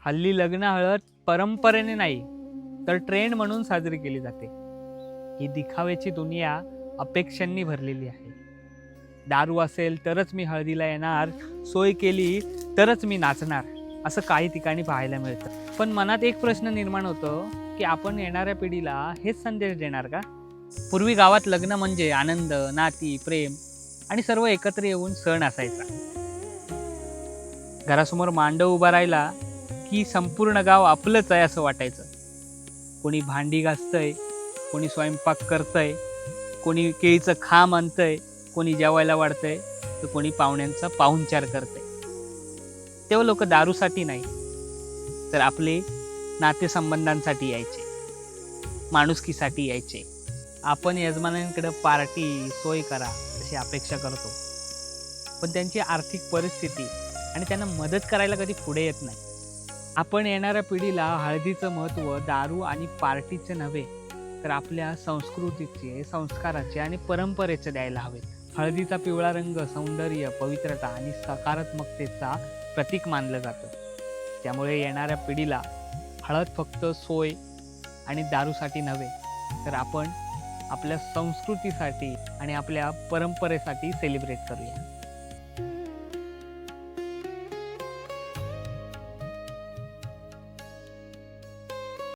हल्ली लग्न हळद परंपरेने नाही तर ट्रेंड म्हणून साजरी केली जाते. ही दिखाव्याची दुनिया अपेक्षांनी भरलेली आहे. दारू असेल तरच मी हळदीला येणार, सोय केली तरच मी नाचणार, असं काही ठिकाणी पाहायला मिळतं. पण मनात एक प्रश्न निर्माण होतो की आपण येणाऱ्या पिढीला हेच संदेश देणार का? पूर्वी गावात लग्न म्हणजे आनंद, नाती, प्रेम आणि सर्व एकत्र येऊन सण असायचा. घरासमोर मांडव उभा राहिला की संपूर्ण गाव आपलंच आहे असं वाटायचं. कोणी भांडी घासतंय, कोणी स्वयंपाक करतंय, कोणी केळीचं खांब आणतंय, कोणी जेवायला वाढतंय, तर कोणी पाहुण्यांचा पाहुणचार करतंय. तेव्हा लोक दारूसाठी नाही तर आपले नातेसंबंधांसाठी यायचे, माणुसकीसाठी यायचे. आपण यजमानांकडे पार्टी सोय करा अशी अपेक्षा करतो, पण त्यांची आर्थिक परिस्थिती आणि त्यांना मदत करायला कधी पुढे येत नाही. आपण येणाऱ्या पिढीला हळदीचं महत्त्व दारू आणि पार्टीचे नव्हे तर आपल्या संस्कृतीचे, संस्काराचे आणि परंपरेचे द्यायला हवेत. हळदीचा पिवळा रंग सौंदर्य, पवित्रता आणि सकारात्मकतेचा प्रतीक मानलं जातं. त्यामुळे येणाऱ्या पिढीला हळद फक्त सोय आणि दारूसाठी नव्हे तर आपण आपल्या संस्कृतीसाठी आणि आपल्या परंपरेसाठी सेलिब्रेट करूया.